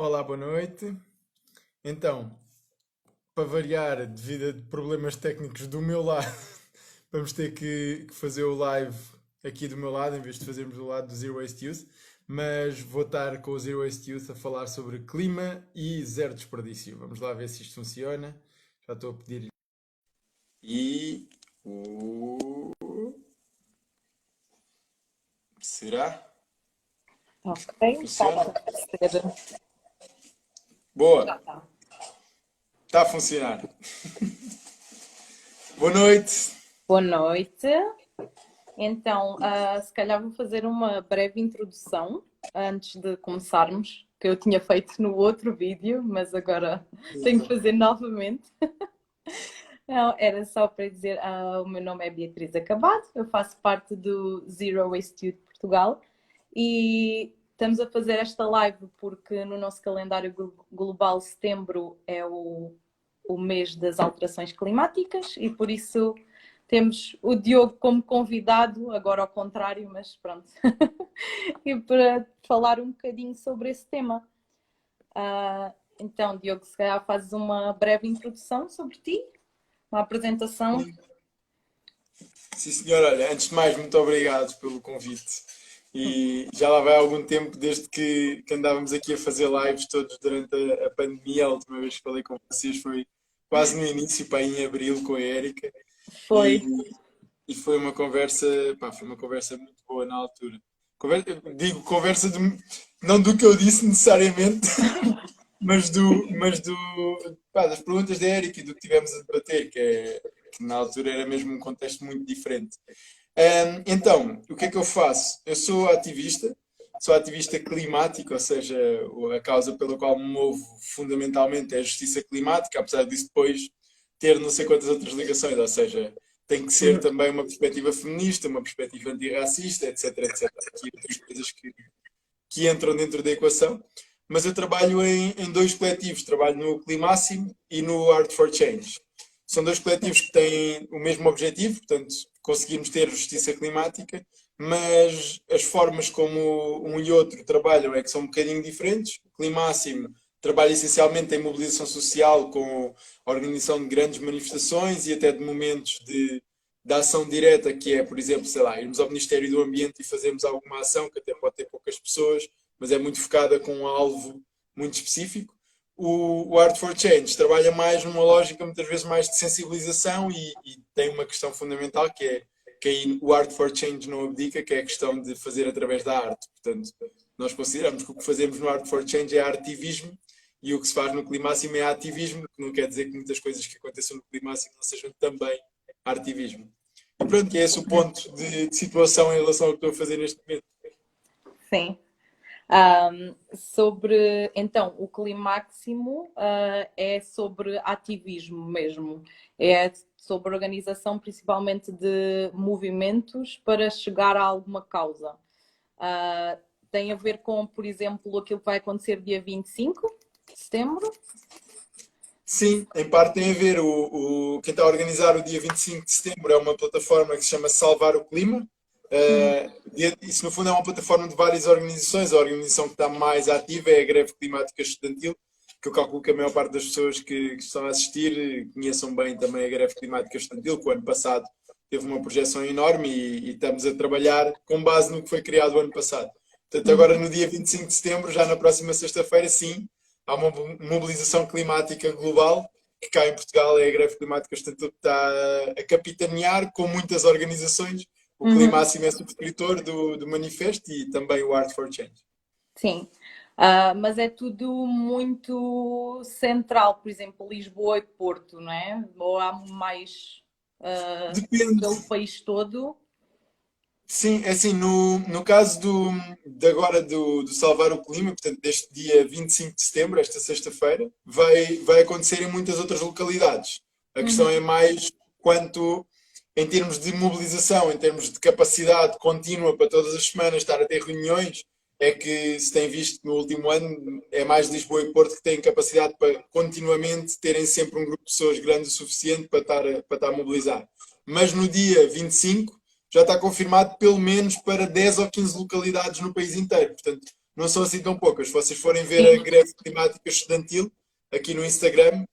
Olá, boa noite. Então, para variar, devido a problemas técnicos do meu lado, vamos ter que fazer o live aqui do meu lado, em vez de fazermos do lado do Zero Waste Youth. Mas vou estar com o Zero Waste Youth a falar sobre clima e zero desperdício. Vamos lá ver se isto funciona. Já estou a pedir-lhe. E. Será? Ok, está a Funciona? aparecer. Já Boa! está. Está a funcionar. Boa noite! Boa noite. Então, se calhar vou fazer uma breve introdução antes de começarmos, que eu tinha feito no outro vídeo, mas agora tenho que fazer novamente. Não, era só para dizer, o meu nome é Beatriz Acabado, eu faço parte do Zero Waste Youth Portugal e estamos a fazer esta live porque no nosso calendário global setembro é o mês das alterações climáticas e por isso temos o Diogo como convidado, agora ao contrário, mas pronto, e para falar um bocadinho sobre esse tema. Então, Diogo, se calhar fazes uma breve introdução sobre ti, uma apresentação. Sim, senhor. Olha, antes de mais, muito obrigado pelo convite. E já lá vai algum tempo desde que andávamos aqui a fazer lives todos durante a pandemia. A última vez que falei com vocês foi quase no início, pá, em abril, com a Érica. E, Foi. e foi uma conversa, pá, foi uma conversa muito boa na altura. Digo conversa não do que eu disse necessariamente, mas pá, das perguntas da Érica e do que tivemos a debater, que na altura era mesmo um contexto muito diferente. Então, o que é que eu faço? Eu sou ativista climático, ou seja, a causa pela qual me movo fundamentalmente é a justiça climática, apesar disso depois ter não sei quantas outras ligações, ou seja, tem que ser também uma perspectiva feminista, uma perspectiva antirracista, etc, etc. Aqui outras coisas que entram dentro da equação. Mas eu trabalho em dois coletivos, trabalho no Climáximo e no Art for Change. São dois coletivos que têm o mesmo objetivo, portanto, conseguimos ter justiça climática, mas as formas como um e outro trabalham é que são um bocadinho diferentes. O Climáximo trabalha essencialmente em mobilização social, com a organização de grandes manifestações e até de momentos de ação direta, que é, por exemplo, sei lá, irmos ao Ministério do Ambiente e fazermos alguma ação, que até pode ter poucas pessoas, mas é muito focada com um alvo muito específico. O Art for Change trabalha mais numa lógica muitas vezes mais de sensibilização e tem uma questão fundamental que é que aí o Art for Change não abdica, que é a questão de fazer através da arte. Portanto, nós consideramos que o que fazemos no Art for Change é ativismo e o que se faz no Climáximo é ativismo, que não quer dizer que muitas coisas que aconteçam no Climáximo não sejam também artivismo. E pronto, que é esse o ponto de situação em relação ao que estou a fazer neste momento. Sim. Então, o Climáximo é sobre ativismo mesmo. É sobre organização principalmente de movimentos para chegar a alguma causa. Tem a ver com, por exemplo, aquilo que vai acontecer dia 25 de setembro. Sim, em parte tem a ver. Quem está a organizar o dia 25 de setembro é uma plataforma que se chama Salvar o Clima. Isso, no fundo, é uma plataforma de várias organizações. A organização que está mais ativa é a Greve Climática Estudantil, que eu calculo que a maior parte das pessoas que estão a assistir conheçam bem também a Greve Climática Estudantil, que o ano passado teve uma projeção enorme e estamos a trabalhar com base no que foi criado o ano passado. Portanto, agora no dia 25 de setembro, já na próxima sexta-feira, sim, há uma mobilização climática global, que cá em Portugal é a Greve Climática Estudantil que está a capitanear com muitas organizações. O Climáximo é subscritor do manifesto e também o Art for Change. Sim. Mas é tudo muito central, por exemplo, Lisboa e Porto, não é? Ou há mais Depende. pelo país todo? Sim, é assim, no caso de agora do Salvar o Clima, portanto, deste dia 25 de setembro, esta sexta-feira, vai acontecer em muitas outras localidades. A questão é mais quanto, em termos de mobilização, em termos de capacidade contínua para todas as semanas estar a ter reuniões, é que se tem visto no último ano, é mais Lisboa e Porto que têm capacidade para continuamente terem sempre um grupo de pessoas grande o suficiente para estar a mobilizar. Mas no dia 25 já está confirmado pelo menos para 10 ou 15 localidades no país inteiro. Portanto, não são assim tão poucas. Se vocês forem ver a greve climática estudantil, aqui no Instagram,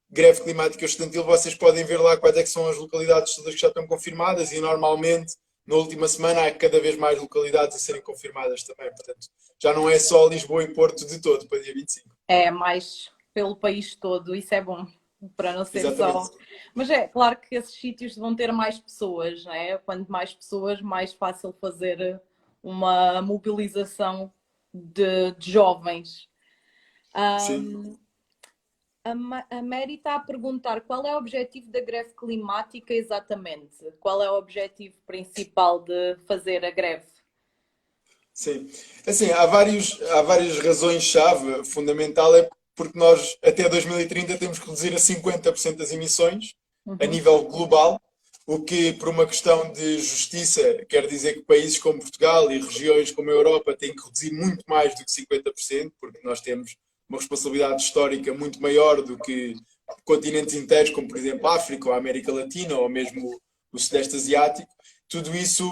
greve climática estudantil, vocês podem ver lá quais é que são as localidades todas que já estão confirmadas e normalmente na última semana há cada vez mais localidades a serem confirmadas também. Portanto, já não é só Lisboa e Porto de todo para dia 25. É mais pelo país todo, isso é bom, para não ser Exatamente. só. Mas é claro que esses sítios vão ter mais pessoas, não é? Quanto mais pessoas, mais fácil fazer uma mobilização de jovens. Sim. A Mary está a perguntar qual é o objetivo da greve climática exatamente? Qual é o objetivo principal de fazer a greve? Sim. Assim, há várias razões-chave. Fundamental é porque nós, até 2030, temos que reduzir a 50% das emissões a Uhum. nível global, o que, por uma questão de justiça, quer dizer que países como Portugal e regiões como a Europa têm que reduzir muito mais do que 50%, porque nós temos uma responsabilidade histórica muito maior do que continentes inteiros, como, por exemplo, a África, ou a América Latina, ou mesmo o Sudeste Asiático. Tudo isso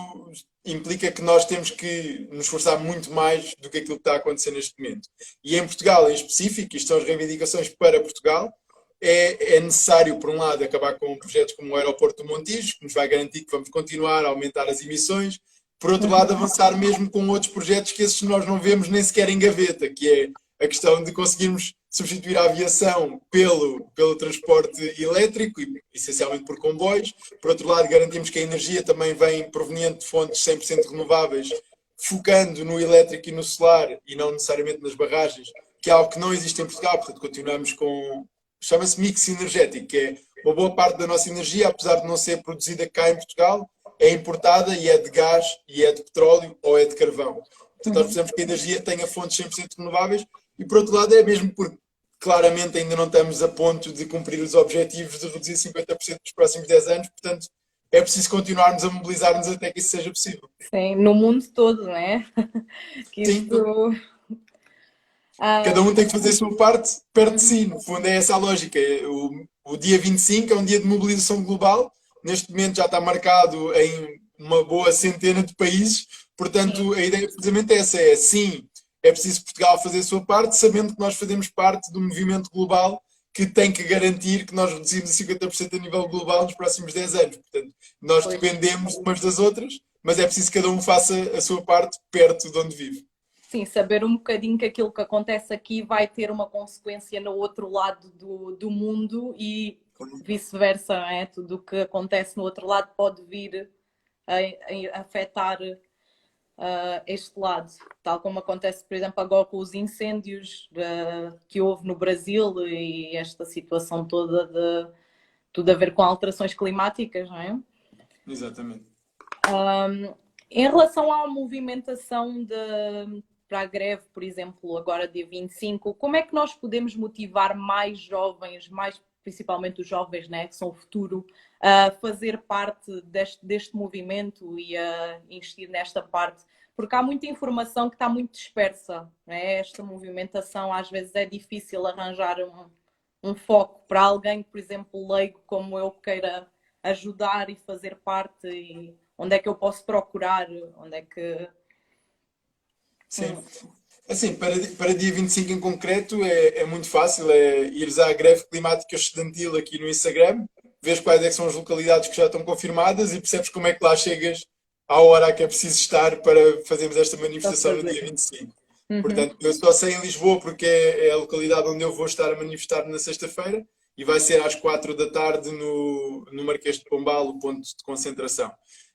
implica que nós temos que nos esforçar muito mais do que aquilo que está a acontecer neste momento. E em Portugal, em específico, isto são as reivindicações para Portugal, é necessário, por um lado, acabar com projetos como o Aeroporto do Montijo, que nos vai garantir que vamos continuar a aumentar as emissões. Por outro lado, avançar mesmo com outros projetos que esses nós não vemos nem sequer em gaveta, que é a questão de conseguirmos substituir a aviação pelo transporte elétrico, e essencialmente por comboios. Por outro lado, garantimos que a energia também vem proveniente de fontes 100% renováveis, focando no elétrico e no solar, e não necessariamente nas barragens, que é algo que não existe em Portugal. Portanto, continuamos com, chama-se mix energético, que é uma boa parte da nossa energia, apesar de não ser produzida cá em Portugal, é importada e é de gás, e é de petróleo ou é de carvão. Portanto, nós precisamos que a energia tenha fontes 100% renováveis e, por outro lado, é mesmo porque claramente ainda não estamos a ponto de cumprir os objetivos de reduzir 50% nos próximos 10 anos, portanto, é preciso continuarmos a mobilizar-nos até que isso seja possível. Sim, no mundo todo, não é? Que Sim, isto. cada um tem que fazer a sua parte perto de si. No fundo, é essa a lógica. O dia 25 é um dia de mobilização global. Neste momento já está marcado em uma boa centena de países. Portanto, a ideia precisamente é essa. É sim, é preciso Portugal fazer a sua parte, sabendo que nós fazemos parte do movimento global que tem que garantir que nós reduzimos a 50% a nível global nos próximos 10 anos. Portanto, nós Pois. dependemos umas das outras, mas é preciso que cada um faça a sua parte perto de onde vive. Sim, saber um bocadinho que aquilo que acontece aqui vai ter uma consequência no outro lado do mundo e vice-versa, não é? Tudo o que acontece no outro lado pode vir a afetar este lado, tal como acontece, por exemplo, agora com os incêndios que houve no Brasil e esta situação toda de tudo a ver com alterações climáticas, não é? Exatamente. Em relação à movimentação para a greve, por exemplo, agora dia 25, como é que nós podemos motivar mais jovens, mais principalmente os jovens, né, que são o futuro, a fazer parte deste movimento e a investir nesta parte? Porque há muita informação que está muito dispersa, né? Esta movimentação às vezes é difícil arranjar um foco para alguém, por exemplo, leigo como eu, queira ajudar e fazer parte. E onde é que eu posso procurar? Onde é que... Sim. Assim, para dia 25 em concreto é muito fácil, é ires à greve climática estudantil aqui no Instagram, vês quais é que são as localidades que já estão confirmadas e percebes como é que lá chegas à hora a que é preciso estar para fazermos esta manifestação no dia 25. Portanto, eu só sei em Lisboa porque é a localidade onde eu vou estar a manifestar na sexta-feira e vai ser às 4 da tarde no Marquês de Pombal, o ponto de concentração.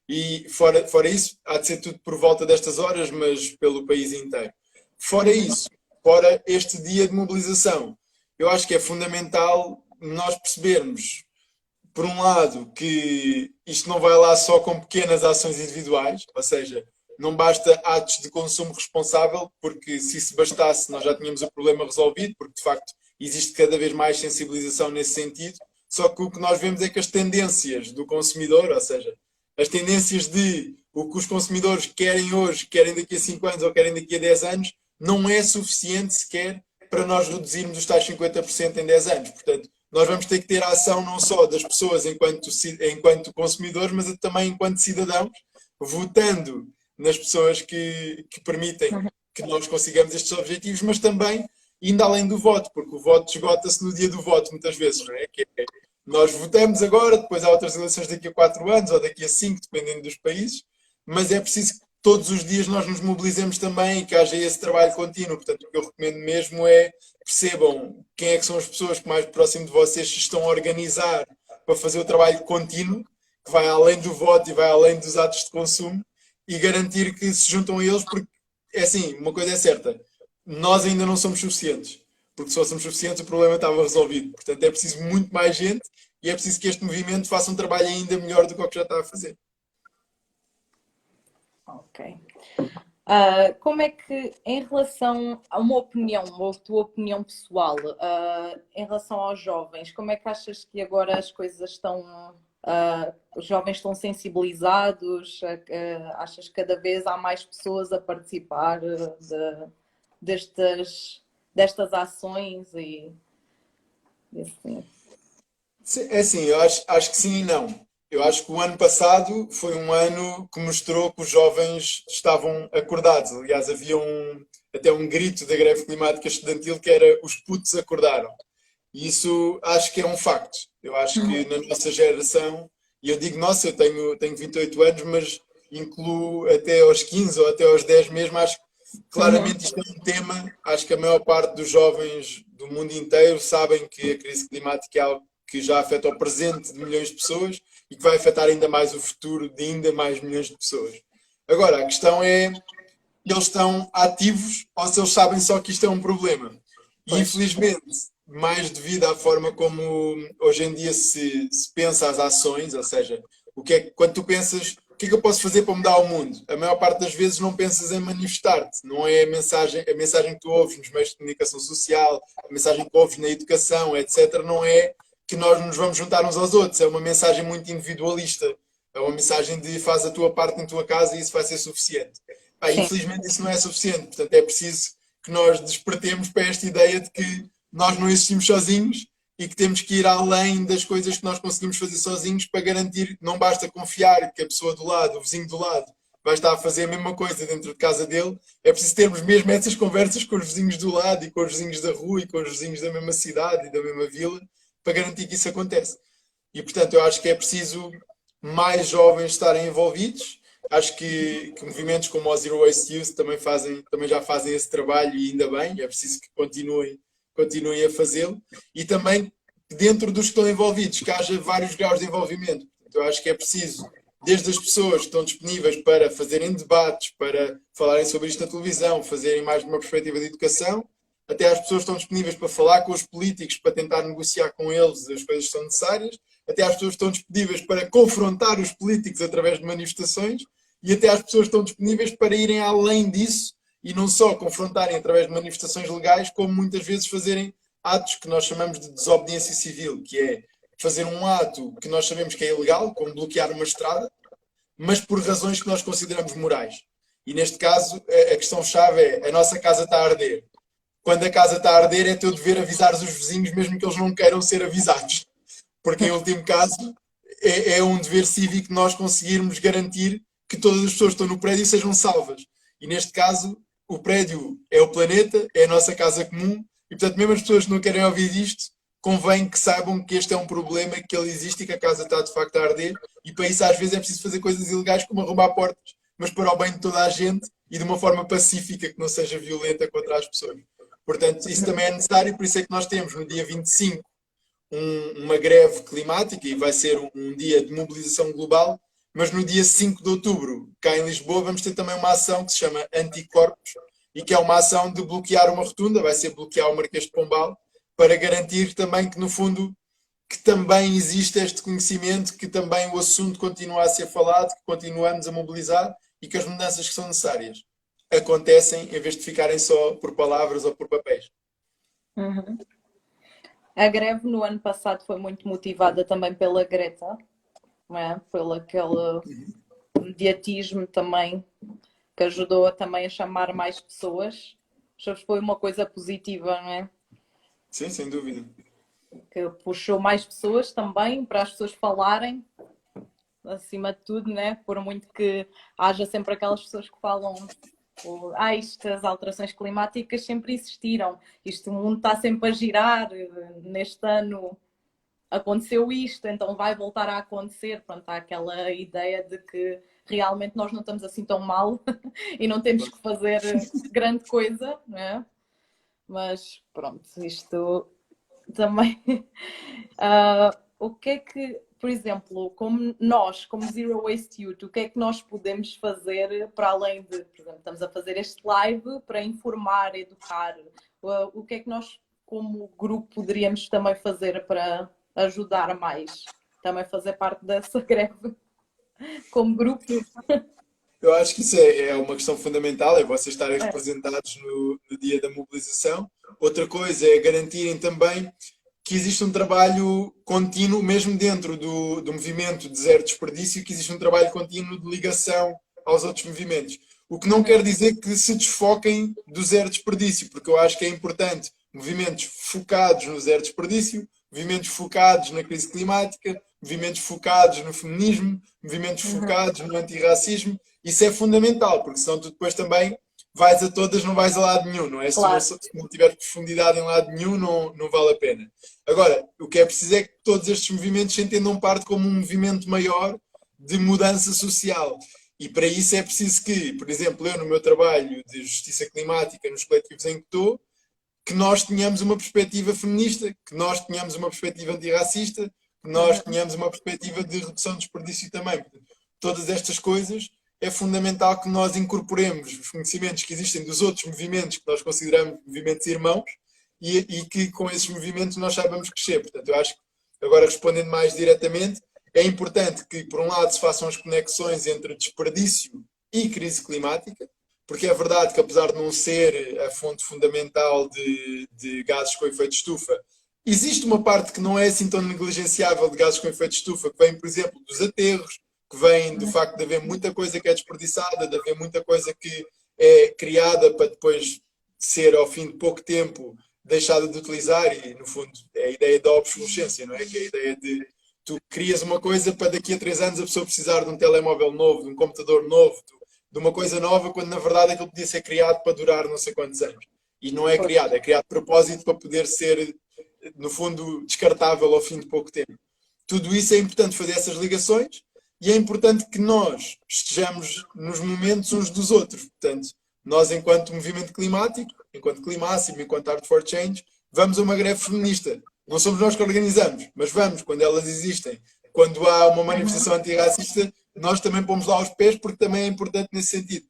E fora isso, há de ser tudo por volta destas horas, mas pelo país inteiro. Fora isso, fora este dia de mobilização, eu acho que é fundamental nós percebermos, por um lado, que isto não vai lá só com pequenas ações individuais, ou seja, não basta atos de consumo responsável, porque se isso bastasse nós já tínhamos o problema resolvido, porque de facto existe cada vez mais sensibilização nesse sentido, só que o que nós vemos é que as tendências do consumidor, ou seja, as tendências de o que os consumidores querem hoje, querem daqui a 5 anos ou querem daqui a 10 anos, não é suficiente sequer para nós reduzirmos os tais 50% em 10 anos. Portanto, nós vamos ter que ter a ação não só das pessoas enquanto consumidores, mas também enquanto cidadãos, votando nas pessoas que permitem que nós consigamos estes objetivos, mas também indo além do voto, porque o voto esgota-se no dia do voto, muitas vezes, não é? Que é nós votamos agora, depois há outras eleições daqui a 4 anos ou daqui a 5, dependendo dos países, mas é preciso que todos os dias nós nos mobilizemos também e que haja esse trabalho contínuo. Portanto, o que eu recomendo mesmo é percebam quem é que são as pessoas que mais próximo de vocês se estão a organizar para fazer o trabalho contínuo, que vai além do voto e vai além dos atos de consumo, e garantir que se juntam a eles, porque é assim, uma coisa é certa, nós ainda não somos suficientes, porque se fôssemos suficientes o problema estava resolvido. Portanto, é preciso muito mais gente e é preciso que este movimento faça um trabalho ainda melhor do que o que já está a fazer. Ok. Como é que, em relação a uma opinião, ou tua opinião pessoal, em relação aos jovens, como é que achas que agora as coisas estão, os jovens estão sensibilizados? Achas que cada vez há mais pessoas a participar destas ações e assim? É assim, eu acho que sim e não. Eu acho que o ano passado foi um ano que mostrou que os jovens estavam acordados. Aliás, havia até um grito da greve climática estudantil que era os putos acordaram. E isso acho que é um facto. Eu acho que na nossa geração, e eu digo nossa, eu tenho 28 anos, mas incluo até aos 15 ou até aos 10 mesmo, acho que claramente isto é um tema. Acho que a maior parte dos jovens do mundo inteiro sabem que a crise climática é algo que já afeta o presente de milhões de pessoas e que vai afetar ainda mais o futuro de ainda mais milhões de pessoas. Agora, a questão é, eles estão ativos ou se eles sabem só que isto é um problema. E Pois. infelizmente, mais devido à forma como hoje em dia se pensa as ações, ou seja, quando tu pensas o que é que eu posso fazer para mudar o mundo, a maior parte das vezes não pensas em manifestar-te, não é a mensagem que tu ouves nos meios de comunicação social, a mensagem que ouves na educação, etc., não é que nós nos vamos juntar uns aos outros, é uma mensagem muito individualista, é uma mensagem de faz a tua parte em tua casa e isso vai ser suficiente. Sim, Infelizmente isso não é suficiente, portanto é preciso que nós despertemos para esta ideia de que nós não existimos sozinhos e que temos que ir além das coisas que nós conseguimos fazer sozinhos para garantir que não basta confiar que a pessoa do lado, o vizinho do lado, vai estar a fazer a mesma coisa dentro de casa dele. É preciso termos mesmo essas conversas com os vizinhos do lado e com os vizinhos da rua e com os vizinhos da mesma cidade e da mesma vila para garantir que isso acontece. E, portanto, eu acho que é preciso mais jovens estarem envolvidos. Acho que movimentos como o Zero Waste Youth também já fazem esse trabalho e ainda bem, é preciso que continuem a fazê-lo. E também, dentro dos que estão envolvidos, que haja vários graus de envolvimento. Portanto, eu acho que é preciso, desde as pessoas que estão disponíveis para fazerem debates, para falarem sobre isto na televisão, fazerem mais de uma perspectiva de educação, até às pessoas que estão disponíveis para falar com os políticos, para tentar negociar com eles as coisas que são necessárias, até às pessoas que estão disponíveis para confrontar os políticos através de manifestações e até às pessoas que estão disponíveis para irem além disso e não só confrontarem através de manifestações legais, como muitas vezes fazerem atos que nós chamamos de desobediência civil, que é fazer um ato que nós sabemos que é ilegal, como bloquear uma estrada, mas por razões que nós consideramos morais. E neste caso, a questão-chave é a nossa casa está a arder. Quando a casa está a arder, é teu dever avisar os vizinhos, mesmo que eles não queiram ser avisados. Porque, em último caso, é um dever cívico nós conseguirmos garantir que todas as pessoas que estão no prédio sejam salvas. E neste caso, o prédio é o planeta, é a nossa casa comum, e portanto, mesmo as pessoas que não querem ouvir isto, convém que saibam que este é um problema, que ele existe e que a casa está de facto a arder, e para isso às vezes é preciso fazer coisas ilegais como arrombar portas, mas para o bem de toda a gente e de uma forma pacífica, que não seja violenta contra as pessoas. Portanto, isso também é necessário, por isso é que nós temos no dia 25 uma greve climática e vai ser um dia de mobilização global, mas no dia 5 de outubro, cá em Lisboa, vamos ter também uma ação que se chama Anticorpos e que é uma ação de bloquear uma rotunda, vai ser bloquear o Marquês de Pombal, para garantir também que, no fundo, que também existe este conhecimento, que também o assunto continua a ser falado, que continuamos a mobilizar e que as mudanças que são necessárias acontecem em vez de ficarem só por palavras ou por papéis. Uhum. A greve no ano passado foi muito motivada também pela Greta, não é? Pelo aquele mediatismo também, que ajudou também a chamar mais pessoas. Acho que foi uma coisa positiva, não é? Sim, sem dúvida. Que puxou mais pessoas também para as pessoas falarem, acima de tudo, né? Por muito que haja sempre aquelas pessoas que falam As alterações climáticas sempre existiram, o mundo está sempre a girar, neste ano aconteceu isto, então vai voltar a acontecer. Pronto, há aquela ideia de que realmente nós não estamos assim tão mal e não temos que fazer grande coisa, não é? Mas pronto, isto também. O que é que, por exemplo, como nós, como Zero Waste Youth, o que é que nós podemos fazer para além de, por exemplo, estamos a fazer este live para informar, educar, o que é que nós, como grupo, poderíamos também fazer para ajudar mais? Também fazer parte dessa greve como grupo? Eu acho que isso é uma questão fundamental, é vocês estarem representados no dia da mobilização. Outra coisa é garantirem também que existe um trabalho contínuo, mesmo dentro do movimento de zero desperdício, que existe um trabalho contínuo de ligação aos outros movimentos. O que não quer dizer que se desfoquem do zero desperdício, porque eu acho que é importante movimentos focados no zero desperdício, movimentos focados na crise climática, movimentos focados no feminismo, movimentos focados no antirracismo. Isso é fundamental, porque senão tu depois também vais a todas, não vais a lado nenhum, não é? Claro. Se não tiver profundidade em lado nenhum, não vale a pena. Agora, o que é preciso é que todos estes movimentos se entendam parte como um movimento maior de mudança social. E para isso é preciso que, por exemplo, eu no meu trabalho de justiça climática, nos coletivos em que estou, que nós tenhamos uma perspectiva feminista, que nós tenhamos uma perspectiva antirracista, que nós tenhamos uma perspectiva de redução de desperdício também. Todas estas coisas é fundamental que nós incorporemos os conhecimentos que existem dos outros movimentos que nós consideramos movimentos irmãos e que com esses movimentos nós saibamos crescer. Portanto, eu acho que, agora respondendo mais diretamente, é importante que, por um lado, se façam as conexões entre desperdício e crise climática, porque é verdade que, apesar de não ser a fonte fundamental de gases com efeito de estufa, existe uma parte que não é assim tão negligenciável de gases com efeito de estufa, que vem, por exemplo, dos aterros, que vem do facto de haver muita coisa que é desperdiçada, de haver muita coisa que é criada para depois ser, ao fim de pouco tempo, deixada de utilizar, e, no fundo, é a ideia da obsolescência, não é? Que é a ideia de tu crias uma coisa para daqui a 3 anos a pessoa precisar de um telemóvel novo, de um computador novo, de uma coisa nova, quando na verdade aquilo podia ser criado para durar não sei quantos anos. E não é criado, é criado de propósito para poder ser, no fundo, descartável ao fim de pouco tempo. Tudo isso é importante fazer essas ligações e é importante que nós estejamos nos momentos uns dos outros. Portanto, nós, enquanto movimento climático, enquanto Climáximo, enquanto Art for Change, vamos a uma greve feminista. Não somos nós que organizamos, mas vamos quando elas existem. Quando há uma manifestação antirracista, nós também pomos lá os pés, porque também é importante nesse sentido.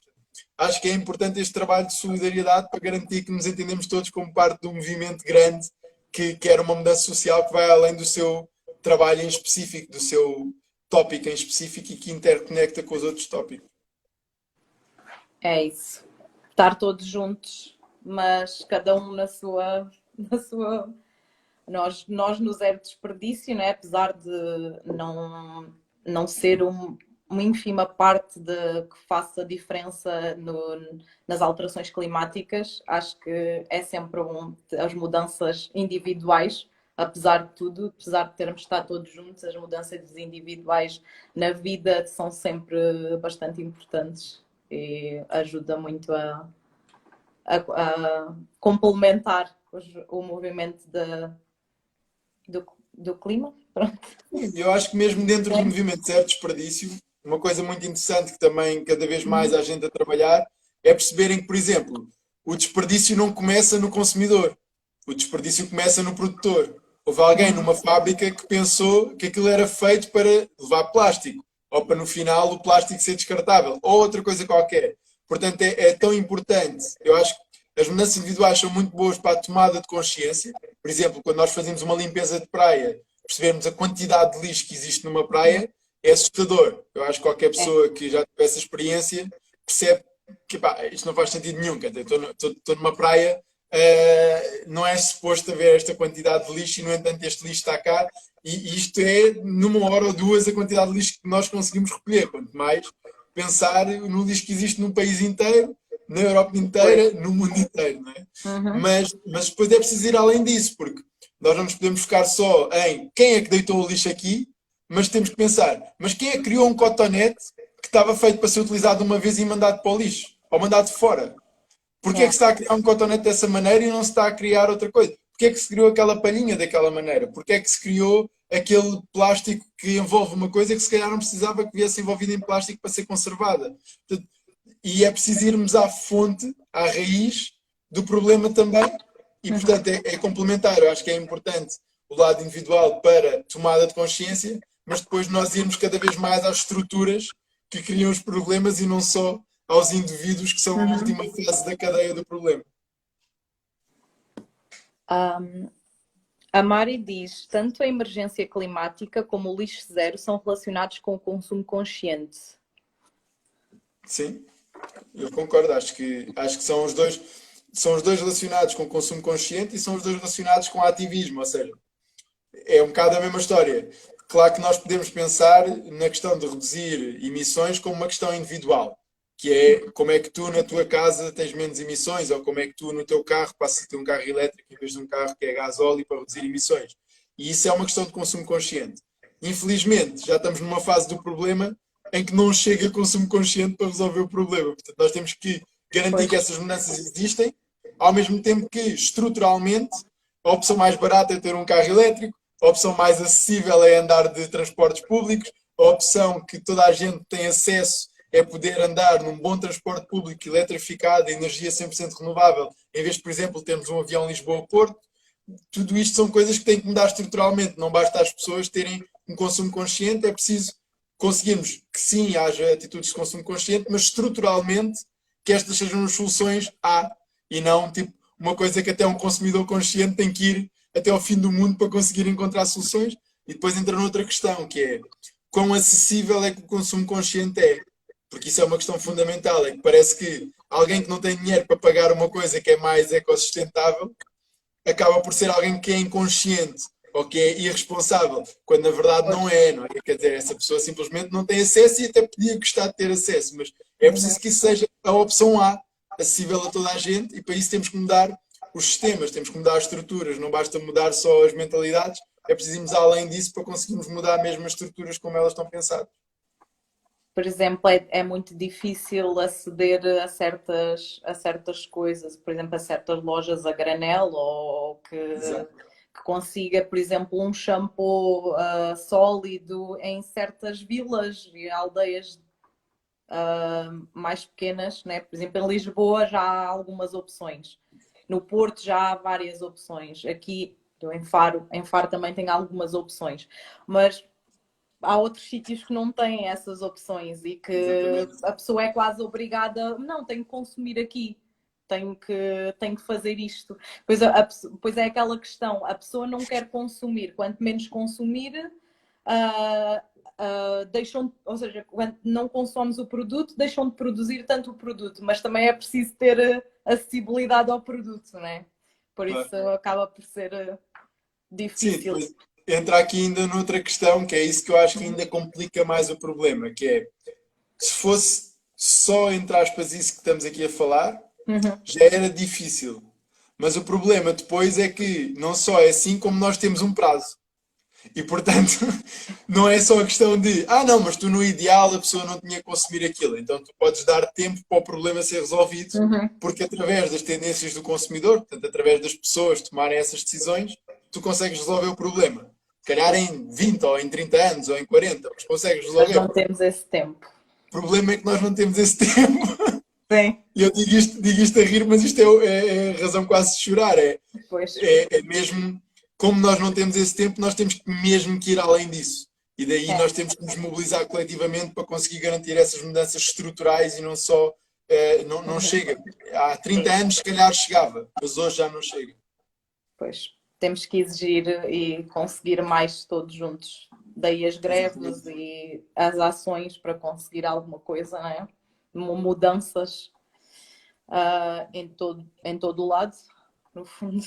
Acho que é importante este trabalho de solidariedade para garantir que nos entendemos todos como parte de um movimento grande que quer uma mudança social que vai além do seu trabalho em específico, do seu tópico em específico e que interconecta com os outros tópicos. É isso. Estar todos juntos, mas cada um na sua... Nós no zero desperdício, né? Apesar de não ser uma ínfima parte que faça diferença nas alterações climáticas, acho que é sempre as mudanças individuais, apesar de tudo, apesar de termos de estar todos juntos, as mudanças individuais na vida são sempre bastante importantes e ajuda muito a complementar o movimento do clima. Pronto. Eu acho que mesmo dentro do movimento zero desperdício, uma coisa muito interessante que também cada vez mais há gente a trabalhar é perceberem que, por exemplo, o desperdício não começa no consumidor, o desperdício começa no produtor. Houve alguém numa fábrica que pensou que aquilo era feito para levar plástico, ou para no final o plástico ser descartável, ou outra coisa qualquer. Portanto, é tão importante. Eu acho que as mudanças individuais são muito boas para a tomada de consciência. Por exemplo, quando nós fazemos uma limpeza de praia, percebermos a quantidade de lixo que existe numa praia, é assustador. Eu acho que qualquer pessoa que já teve essa experiência percebe que pá, isto não faz sentido nenhum. Quer dizer, estou numa praia, não é suposto haver esta quantidade de lixo e, no entanto, este lixo está cá. E isto é, numa hora ou duas, a quantidade de lixo que nós conseguimos recolher. Quanto mais pensar no lixo que existe num país inteiro, na Europa inteira, no mundo inteiro. Não é? Mas depois é preciso ir além disso, porque nós não nos podemos focar só em quem é que deitou o lixo aqui, mas temos que pensar, mas quem é que criou um cotonete que estava feito para ser utilizado uma vez e mandado para o lixo? ou mandado fora. Porquê é que Yeah. se está a criar um cotonete dessa maneira e não se está a criar outra coisa? Porquê é que se criou aquela palhinha daquela maneira? Porquê é que se criou aquele plástico que envolve uma coisa que se calhar não precisava que viesse envolvida em plástico para ser conservada? Portanto, e é preciso irmos à fonte, à raiz do problema também, e Uhum. portanto é complementar. Eu acho que é importante o lado individual para tomada de consciência, mas depois nós irmos cada vez mais às estruturas que criam os problemas e não só aos indivíduos que são a Uhum. última fase da cadeia do problema. A Mari diz, tanto a emergência climática como o lixo zero são relacionados com o consumo consciente. Sim, eu concordo. Acho que são os dois relacionados com o consumo consciente e são os dois relacionados com o ativismo, ou seja, é um bocado a mesma história. Claro que nós podemos pensar na questão de reduzir emissões como uma questão individual, que é como é que tu na tua casa tens menos emissões, ou como é que tu no teu carro passas a ter um carro elétrico em vez de um carro que é gasóleo para reduzir emissões. E isso é uma questão de consumo consciente. Infelizmente, já estamos numa fase do problema em que não chega consumo consciente para resolver o problema. Portanto, nós temos que garantir Pois. que essas mudanças existem, ao mesmo tempo que, estruturalmente, a opção mais barata é ter um carro elétrico, a opção mais acessível é andar de transportes públicos, a opção que toda a gente tem acesso é poder andar num bom transporte público eletrificado, energia 100% renovável, em vez de, por exemplo, termos um avião Lisboa-Porto. Tudo isto são coisas que têm que mudar estruturalmente. Não basta as pessoas terem um consumo consciente, é preciso conseguirmos que sim, haja atitudes de consumo consciente, mas estruturalmente que estas sejam as soluções A e não tipo uma coisa que até um consumidor consciente tem que ir até ao fim do mundo para conseguir encontrar soluções. E depois entra noutra questão, que é quão acessível é que o consumo consciente é. Porque isso é uma questão fundamental. É que parece que alguém que não tem dinheiro para pagar uma coisa que é mais ecossustentável acaba por ser alguém que é inconsciente ou que é irresponsável, quando na verdade não Pois. é, não é? Quer dizer, essa pessoa simplesmente não tem acesso e até podia gostar de ter acesso, mas é Uhum. preciso que isso seja a opção A, acessível a toda a gente, e para isso temos que mudar os sistemas, temos que mudar as estruturas, não basta mudar só as mentalidades, é preciso irmos além disso para conseguirmos mudar mesmo as estruturas como elas estão pensadas. Por exemplo, é muito difícil aceder a certas coisas, por exemplo, a certas lojas a granel ou Exato. que consiga, por exemplo, um shampoo sólido em certas vilas e aldeias mais pequenas, né? Por exemplo, em Lisboa já há algumas opções. No Porto já há várias opções. Aqui, em Faro também tem algumas opções. Mas há outros sítios que não têm essas opções e que Exatamente. a pessoa é quase obrigada, não, tenho que consumir aqui, tenho que fazer isto. Pois é aquela questão, a pessoa não quer consumir, quanto menos consumir, ou seja, quando não consomos o produto, deixam de produzir tanto o produto, mas também é preciso ter acessibilidade ao produto, né? Por Claro. isso acaba por ser Sim, difícil. depois entra aqui ainda noutra questão, que é isso que eu acho que ainda complica mais o problema, que é, se fosse só, entre aspas, isso que estamos aqui a falar, Uhum. já era difícil. Mas o problema depois é que não só é assim, como nós temos um prazo. E portanto, não é só a questão de, não, mas tu no ideal a pessoa não tinha que consumir aquilo. Então tu podes dar tempo para o problema ser resolvido, Uhum. porque através das tendências do consumidor, portanto, através das pessoas tomarem essas decisões, tu consegues resolver o problema. Se calhar em 20 ou em 30 anos ou em 40, mas consegues Mas resolver. não temos esse tempo. O problema é que nós não temos esse tempo. Sim, E eu digo isto a rir, mas isto é a razão quase de chorar. pois. É mesmo, como nós não temos esse tempo, nós temos mesmo que ir além disso. E daí É, nós temos que nos mobilizar coletivamente para conseguir garantir essas mudanças estruturais e não só. Não uhum, chega. Há 30 sim, anos, se calhar, chegava, mas hoje já não chega. pois. Temos que exigir e conseguir mais todos juntos. Daí as greves Exatamente. e as ações para conseguir alguma coisa, né? Mudanças em todo o lado, no fundo.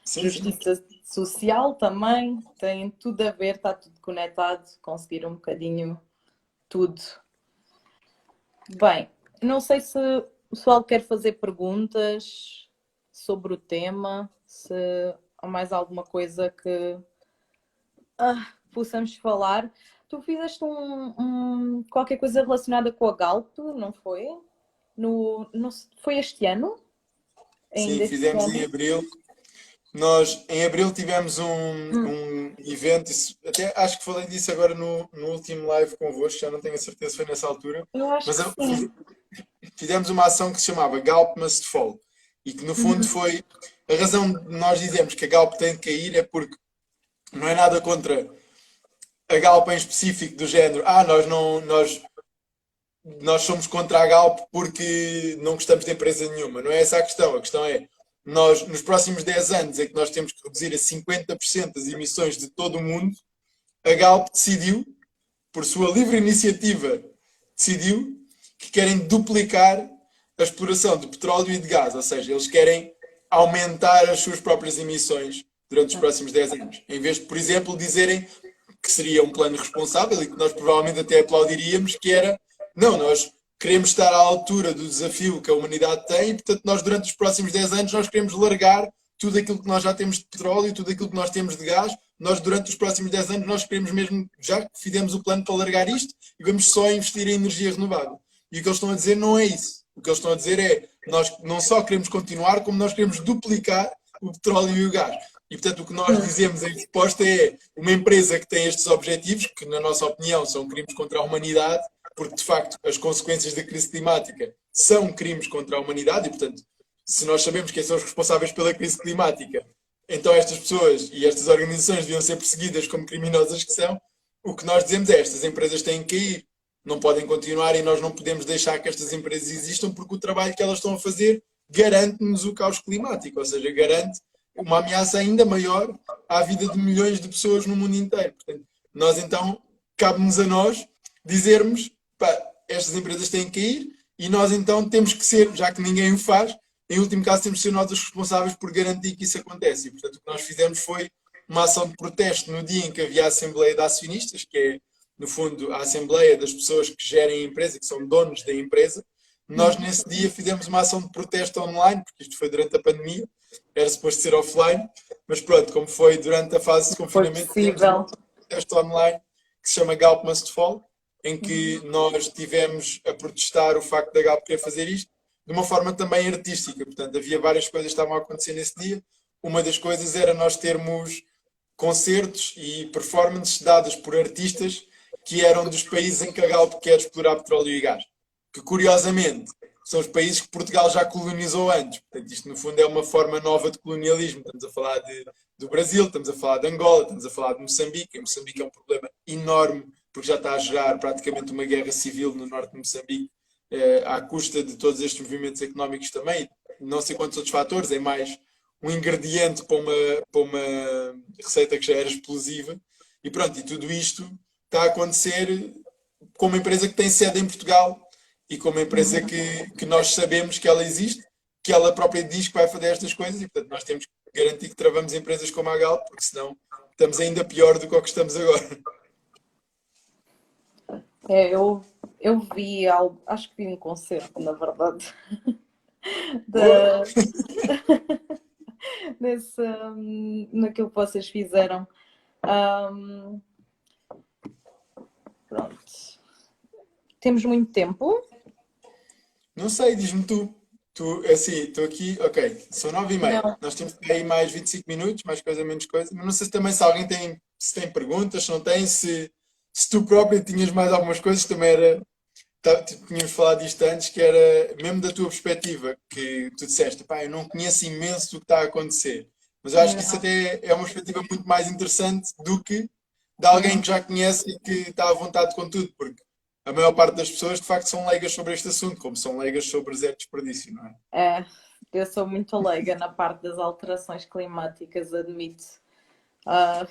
Sim, sim. Justiça social também tem tudo a ver, está tudo conectado, conseguir um bocadinho tudo. Bem, não sei se o pessoal quer fazer perguntas sobre o tema, se há mais alguma coisa que possamos falar. Tu fizeste qualquer coisa relacionada com a Galp, não foi? foi este ano? Sim, Ainda este fizemos em ano? abril. Nós, em abril, tivemos Hum. um evento, até acho que falei disso agora no último live convosco, já não tenho a certeza se foi nessa altura, Eu acho mas que sim. fizemos uma ação que se chamava Galp Must Fall e que no fundo Uhum. foi a razão de nós dizermos que a Galp tem de cair é porque não é nada contra a Galp em específico do género, nós somos contra a Galp porque não gostamos de empresa nenhuma. Não é essa a questão. A questão é, nós, nos próximos 10 anos, é que nós temos que reduzir a 50% as emissões de todo o mundo. A Galp decidiu, por sua livre iniciativa, decidiu que querem duplicar a exploração de petróleo e de gás. Ou seja, eles querem aumentar as suas próprias emissões durante os próximos 10 anos. Em vez de, por exemplo, dizerem que seria um plano responsável e que nós provavelmente até aplaudiríamos, que era, não, nós queremos estar à altura do desafio que a humanidade tem e, portanto, nós durante os próximos 10 anos nós queremos largar tudo aquilo que nós já temos de petróleo e tudo aquilo que nós temos de gás. Nós, durante os próximos 10 anos, nós queremos mesmo, já que fizemos o plano para largar isto, e vamos só investir em energia renovável. E o que eles estão a dizer não é isso. O que eles estão a dizer é, nós não só queremos continuar, como nós queremos duplicar o petróleo e o gás. E, portanto, o que nós dizemos em resposta é uma empresa que tem estes objetivos, que, na nossa opinião, são crimes contra a humanidade, porque, de facto, as consequências da crise climática são crimes contra a humanidade e, portanto, se nós sabemos quem são os responsáveis pela crise climática, então estas pessoas e estas organizações deviam ser perseguidas como criminosas que são. O que nós dizemos é estas empresas têm que cair, não podem continuar e nós não podemos deixar que estas empresas existam porque o trabalho que elas estão a fazer garante-nos o caos climático, ou seja, garante uma ameaça ainda maior à vida de milhões de pessoas no mundo inteiro. Portanto, nós então, cabe-nos a nós dizermos, pá, estas empresas têm que ir e nós então temos que ser, já que ninguém o faz, em último caso temos que ser nós os responsáveis por garantir que isso acontece. E, portanto, o que nós fizemos foi uma ação de protesto no dia em que havia a Assembleia de Acionistas, que é, no fundo, a Assembleia das pessoas que gerem a empresa, que são donos da empresa. Nós, nesse dia, fizemos uma ação de protesto online, porque isto foi durante a pandemia, era suposto ser offline, mas pronto, como foi durante a fase de Foi confinamento, fizemos possível. um protesto online que se chama Galp Must Fall, em que nós tivemos a protestar o facto da Galp querer fazer isto de uma forma também artística. Portanto, havia várias coisas que estavam a acontecer nesse dia. Uma das coisas era nós termos concertos e performances dadas por artistas que eram dos países em que a Galp quer explorar petróleo e gás. Que, curiosamente, são os países que Portugal já colonizou antes. Portanto, isto, no fundo, é uma forma nova de colonialismo. Estamos a falar do Brasil, estamos a falar de Angola, estamos a falar de Moçambique. E Moçambique é um problema enorme, porque já está a gerar praticamente uma guerra civil no norte de Moçambique, à custa de todos estes movimentos económicos também. Não sei quantos outros fatores, é mais um ingrediente para uma receita que já era explosiva. E pronto, e tudo isto está a acontecer com uma empresa que tem sede em Portugal e com uma empresa que nós sabemos que ela existe, que ela própria diz que vai fazer estas coisas e, portanto, nós temos que garantir que travamos empresas como a Galp, porque senão estamos ainda pior do que o que estamos agora. Eu vi algo, acho que vi um concerto, na verdade, Boa! da, nesse, naquilo que vocês fizeram. Ahm, pronto. Temos muito tempo? Não sei, diz-me tu. Tu, assim, estou aqui, ok, são 9h30. Não. Nós temos que ter aí mais 25 minutos, mais coisa, menos coisa. Mas não sei se também se alguém tem, se tem perguntas, se não tem, se tu próprio tinhas mais algumas coisas, também era. Tínhamos falado disto antes, que era mesmo da tua perspectiva, que tu disseste, pá, eu não conheço imenso do que está a acontecer. Mas eu acho que isso Não. até é uma perspectiva muito mais interessante do que de alguém Uhum. que já conhece e que está à vontade com tudo, porque a maior parte das pessoas de facto são leigas sobre este assunto, como são leigas sobre zero desperdício, não é? É, eu sou muito leiga na parte das alterações climáticas, admito. Ah,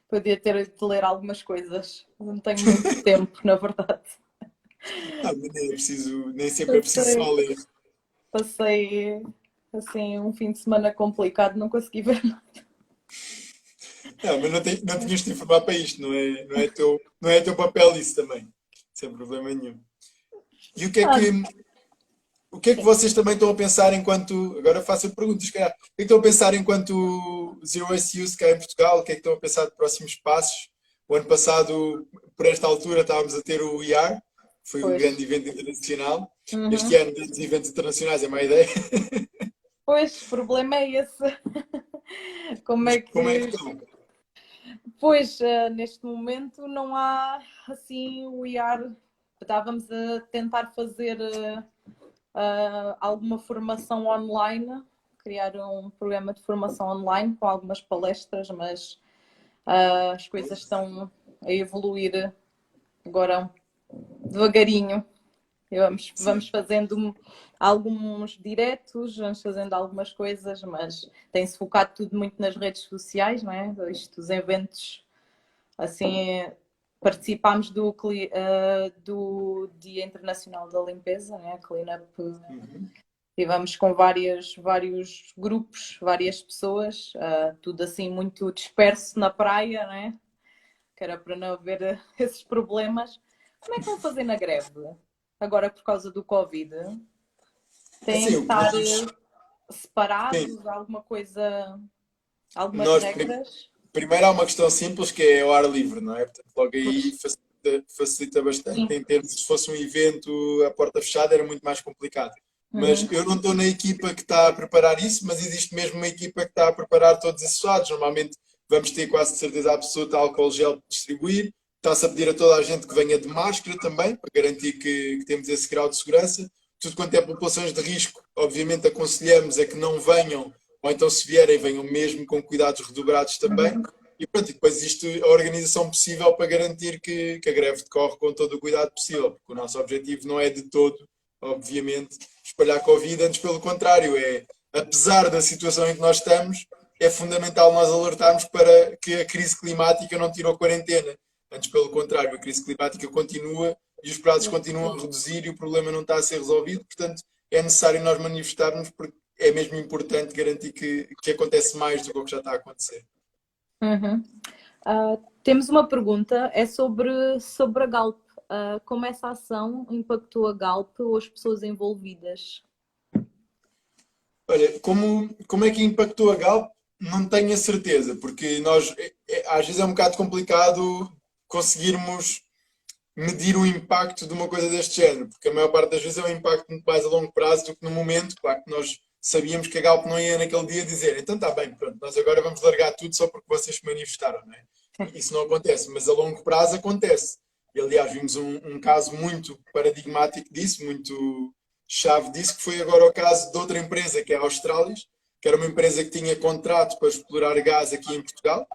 podia ter de ler algumas coisas. Não tenho muito tempo, na verdade. Ah, mas nem é preciso, nem sempre é preciso Passei, só ler. passei assim um fim de semana complicado, não consegui ver nada. Não, mas não tinhas de te informar para isto, não é teu papel isso também, sem problema nenhum. E Ah, o que é que sim. vocês também estão a pensar enquanto. Agora faço perguntas, calhar. O que é que estão a pensar enquanto Zero Waste Use cá em Portugal? O que é que estão a pensar de próximos passos? O ano passado, por esta altura, estávamos a ter o IAR, foi o Pois. grande evento internacional. Este Uhum. ano, dos eventos internacionais, é má ideia. Pois, o problema é esse. Como Mas é como é que que. estão? Pois, neste momento não há assim o IAR. Estávamos a tentar fazer alguma formação online, criar um programa de formação online com algumas palestras, mas as coisas estão a evoluir agora devagarinho. Vamos Sim. fazendo alguns diretos, vamos fazendo algumas coisas, mas tem-se focado tudo muito nas redes sociais, não é? Isto, os eventos, assim, participámos do Dia Internacional da Limpeza, né? Cleanup. Uhum. Tivemos com vários grupos, várias pessoas, tudo assim muito disperso na praia, né? Que era para não haver esses problemas. Como é que vão fazer na greve? Agora por causa do Covid? Têm Assim, que o que estar nós, sim, separados? Alguma coisa, algumas nós regras? primeiro há uma questão simples que é o ar livre, não é? Portanto, logo aí facilita bastante. Sim. Em termos, se fosse um evento à porta fechada, era muito mais complicado. Mas Uhum. eu não estou na equipa que está a preparar isso, mas existe mesmo uma equipa que está a preparar todos esses lados. Normalmente vamos ter quase de certeza absoluta álcool gel para distribuir. Está-se a pedir a toda a gente que venha de máscara também, para garantir que temos esse grau de segurança. Tudo quanto é populações de risco, obviamente aconselhamos a que não venham, ou então se vierem, venham mesmo com cuidados redobrados também. Uhum. E pronto, e depois existe a organização possível para garantir que a greve decorre com todo o cuidado possível, porque o nosso objetivo não é de todo, obviamente, espalhar Covid, antes pelo contrário, apesar da situação em que nós estamos, é fundamental nós alertarmos para que a crise climática não tirou quarentena. Antes pelo contrário, a crise climática continua e os prazos continuam a reduzir e o problema não está a ser resolvido, portanto é necessário nós manifestarmos porque é mesmo importante garantir que acontece mais do que o que já está a acontecer. Uhum. Temos uma pergunta, é sobre a Galp. Como essa ação impactou a Galp ou as pessoas envolvidas? Olha, como é que impactou a Galp? Não tenho a certeza, porque nós, às vezes é um bocado complicado conseguirmos medir o impacto de uma coisa deste género, porque a maior parte das vezes é um impacto muito mais a longo prazo do que no momento. Claro que nós sabíamos que a Galp não ia naquele dia dizer, então está bem, pronto, nós agora vamos largar tudo só porque vocês se manifestaram, não é? Isso não acontece, mas a longo prazo acontece. E, aliás, vimos um caso muito paradigmático disso, muito chave disso, que foi agora o caso de outra empresa, que é a Australis, que era uma empresa que tinha contrato para explorar gás aqui em Portugal,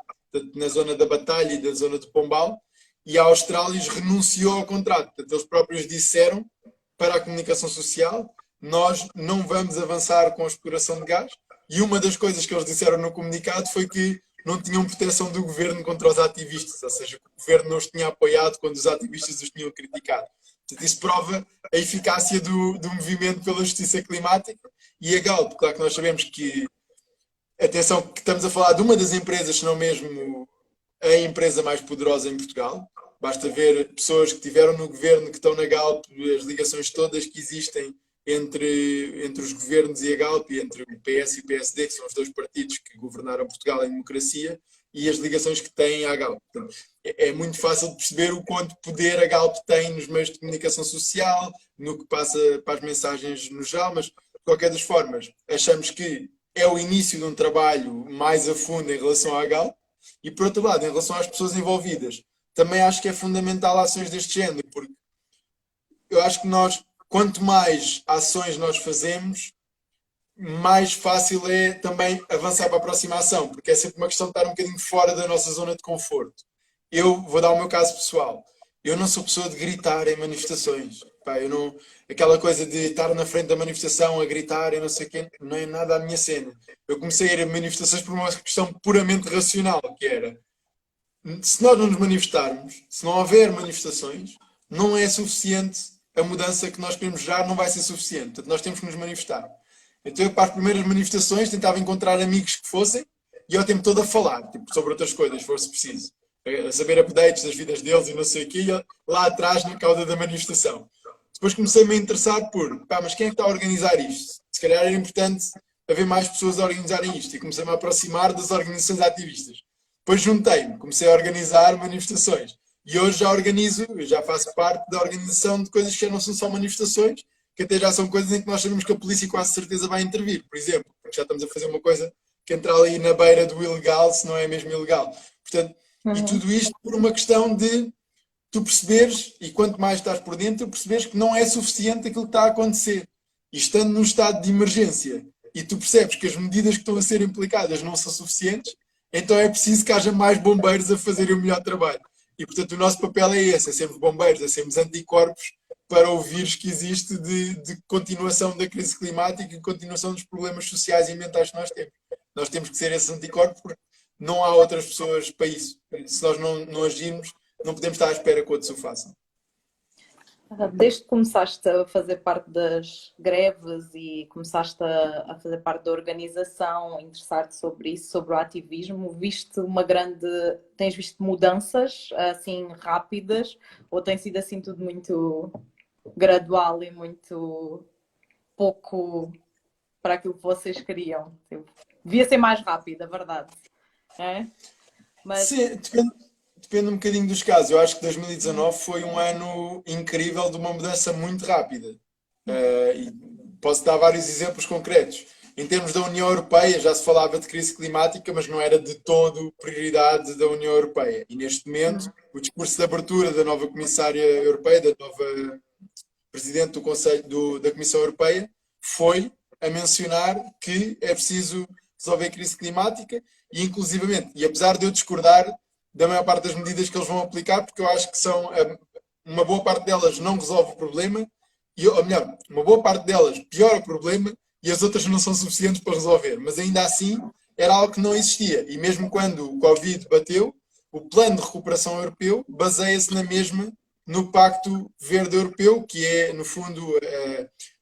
na zona da Batalha e da zona de Pombal, e a Australis renunciou ao contrato. Portanto, eles próprios disseram para a comunicação social: nós não vamos avançar com a exploração de gás. E uma das coisas que eles disseram no comunicado foi que não tinham proteção do governo contra os ativistas, ou seja, que o governo não os tinha apoiado quando os ativistas os tinham criticado. Portanto, isso prova a eficácia do movimento pela justiça climática. E a Galp, claro que nós sabemos que, atenção, que estamos a falar de uma das empresas, se não mesmo a empresa mais poderosa em Portugal. Basta ver pessoas que estiveram no governo, que estão na Galp, as ligações todas que existem entre os governos e a Galp, e entre o PS e o PSD, que são os dois partidos que governaram Portugal em democracia, e as ligações que têm à Galp. Portanto, é muito fácil de perceber o quanto poder a Galp tem nos meios de comunicação social, no que passa para as mensagens no geral, mas de qualquer das formas, achamos que é o início de um trabalho mais a fundo em relação à Galp. E por outro lado, em relação às pessoas envolvidas, também acho que é fundamental ações deste género, porque eu acho que nós, quanto mais ações nós fazemos, mais fácil é também avançar para a próxima ação, porque é sempre uma questão de estar um bocadinho fora da nossa zona de conforto. Eu vou dar o meu caso pessoal. Eu não sou pessoa de gritar em manifestações. Pá, eu não, aquela coisa de estar na frente da manifestação a gritar e não sei quem, não é nada a minha cena. Eu comecei a ir a manifestações por uma questão puramente racional, que era: se nós não nos manifestarmos, se não houver manifestações, não é suficiente, a mudança que nós queremos gerar não vai ser suficiente. Portanto, nós temos que nos manifestar. Então, eu, para as primeiras manifestações, tentava encontrar amigos que fossem e ao tempo todo a falar, tipo, sobre outras coisas, se fosse preciso. A saber updates das vidas deles e não sei o quê, lá atrás, na cauda da manifestação. Depois comecei-me a interessar por, pá, mas quem é que está a organizar isto? Se calhar era importante haver mais pessoas a organizarem isto. E comecei-me a aproximar das organizações ativistas. Depois juntei-me, comecei a organizar manifestações. E hoje já organizo, eu já faço parte da organização de coisas que já não são só manifestações, que até já são coisas em que nós sabemos que a polícia quase certeza vai intervir, por exemplo, porque já estamos a fazer uma coisa que entra ali na beira do ilegal, se não é mesmo ilegal. Portanto, e Uhum. tudo isto por uma questão de tu perceberes, e quanto mais estás por dentro, perceberes que não é suficiente aquilo que está a acontecer. E estando num estado de emergência e tu percebes que as medidas que estão a ser implicadas não são suficientes, então é preciso que haja mais bombeiros a fazerem o melhor trabalho. E portanto o nosso papel é esse, é sermos bombeiros, é sermos anticorpos para o vírus que existe de continuação da crise climática e continuação dos problemas sociais e ambientais que nós temos. Nós temos que ser esses anticorpos porque não há outras pessoas para isso. Se nós não agirmos, não podemos estar à espera que outros o façam. Desde que começaste a fazer parte das greves e começaste a fazer parte da organização, a interessar-te sobre isso, sobre o ativismo, tens visto mudanças assim rápidas ou tem sido assim tudo muito gradual e muito pouco para aquilo que vocês queriam? Tipo, devia ser mais rápido, a verdade. É? Mas Sim, depende um bocadinho dos casos. Eu acho que 2019 foi um ano incrível de uma mudança muito rápida. E posso dar vários exemplos concretos. Em termos da União Europeia, já se falava de crise climática, mas não era de todo prioridade da União Europeia. E neste momento, o discurso de abertura da nova Comissária Europeia, da nova Presidente do Conselho da Comissão Europeia, foi a mencionar que é preciso resolver a crise climática e, inclusivamente, e apesar de eu discordar da maior parte das medidas que eles vão aplicar, porque eu acho que são uma boa parte delas não resolve o problema, ou melhor, uma boa parte delas piora o problema e as outras não são suficientes para resolver. Mas ainda assim era algo que não existia. E mesmo quando o Covid bateu, o plano de recuperação europeu baseia-se na mesma no Pacto Verde Europeu, que é, no fundo,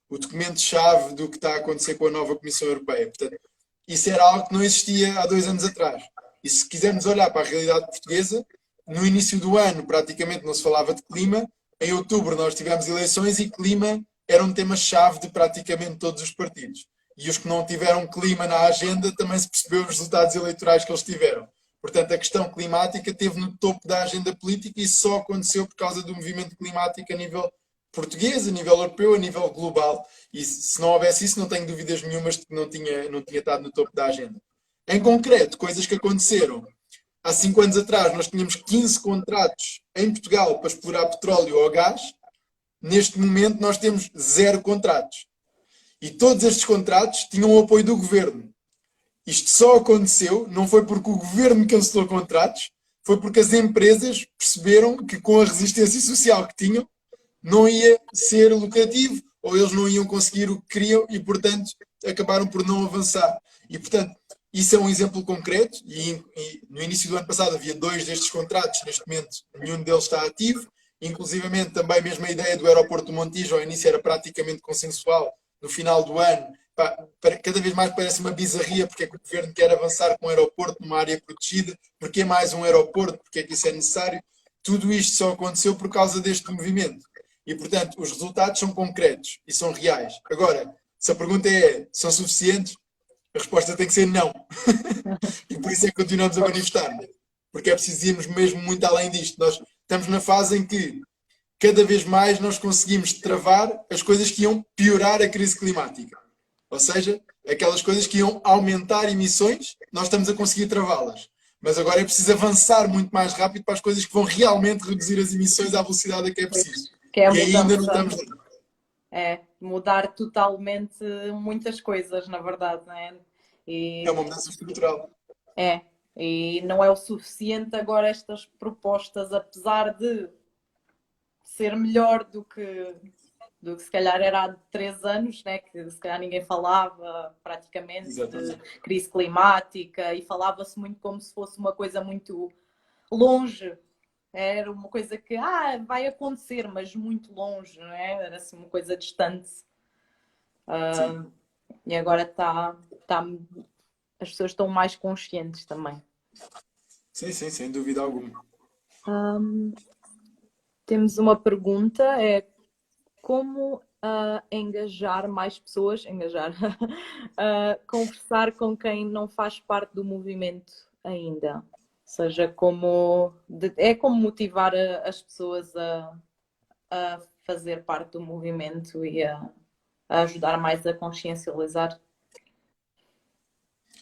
o documento-chave do que está a acontecer com a nova Comissão Europeia. Portanto, isso era algo que não existia há 2 anos atrás. E se quisermos olhar para a realidade portuguesa, no início do ano praticamente não se falava de clima, em outubro nós tivemos eleições e clima era um tema-chave de praticamente todos os partidos. E os que não tiveram clima na agenda também se percebeu os resultados eleitorais que eles tiveram. Portanto, a questão climática esteve no topo da agenda política e só aconteceu por causa do movimento climático a nível português, a nível europeu, a nível global. E se não houvesse isso, não tenho dúvidas nenhumas de que não tinha estado no topo da agenda. Em concreto, coisas que aconteceram. Há 5 anos atrás, nós tínhamos 15 contratos em Portugal para explorar petróleo ou gás. Neste momento, nós temos 0 contratos. E todos estes contratos tinham o apoio do governo. Isto só aconteceu, não foi porque o governo cancelou contratos, foi porque as empresas perceberam que com a resistência social que tinham, não ia ser lucrativo, ou eles não iam conseguir o que queriam e, portanto, acabaram por não avançar. E, portanto, isso é um exemplo concreto, e no início do ano passado havia 2 destes contratos, neste momento nenhum deles está ativo, inclusivamente também mesmo a ideia do aeroporto do Montijo ao início era praticamente consensual, no final do ano, cada vez mais parece uma bizarria porque é que o governo quer avançar com um aeroporto numa área protegida, porque é mais um aeroporto, porque é que isso é necessário. Tudo isto só aconteceu por causa deste movimento. E, portanto, os resultados são concretos e são reais. Agora, se a pergunta é, são suficientes? A resposta tem que ser não. E por isso é que continuamos a manifestar. Porque é preciso irmos mesmo muito além disto. Nós estamos na fase em que cada vez mais nós conseguimos travar as coisas que iam piorar a crise climática. Ou seja, aquelas coisas que iam aumentar emissões, nós estamos a conseguir travá-las. Mas agora é preciso avançar muito mais rápido para as coisas que vão realmente reduzir as emissões à velocidade a que é preciso. que é a E ainda não mudança. estamos lá. É, mudar totalmente muitas coisas, na verdade, né? É E uma mudança estrutural. é, e não é o suficiente agora estas propostas, apesar de ser melhor do que se calhar era há 3 anos, né? Que se calhar ninguém falava praticamente de Exatamente. crise climática e falava-se muito como se fosse uma coisa muito longe. Era uma coisa que vai acontecer, mas muito longe, não é? Era assim uma coisa distante. Sim. E agora as pessoas estão mais conscientes também. Sim, sim, sem dúvida alguma. Temos uma pergunta, é como engajar mais pessoas, conversar com quem não faz parte do movimento ainda. seja, é como motivar as pessoas a fazer parte do movimento e a ajudar mais a consciencializar.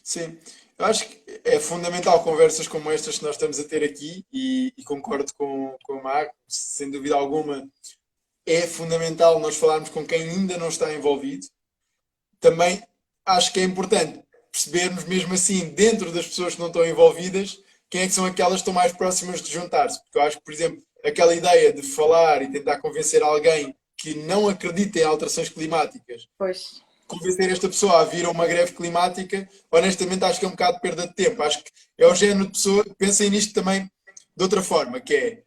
Sim, eu acho que é fundamental conversas como estas que nós estamos a ter aqui e concordo com a Mag, sem dúvida alguma. É fundamental nós falarmos com quem ainda não está envolvido. Também acho que é importante percebermos, mesmo assim, dentro das pessoas que não estão envolvidas, quem é que são aquelas que estão mais próximas de juntar-se. Porque eu acho que, por exemplo, aquela ideia de falar e tentar convencer alguém que não acredita em alterações climáticas, Pois, convencer esta pessoa a vir a uma greve climática, honestamente acho que é um bocado de perda de tempo. Acho que é o género de pessoa, pensem nisto também de outra forma, que é,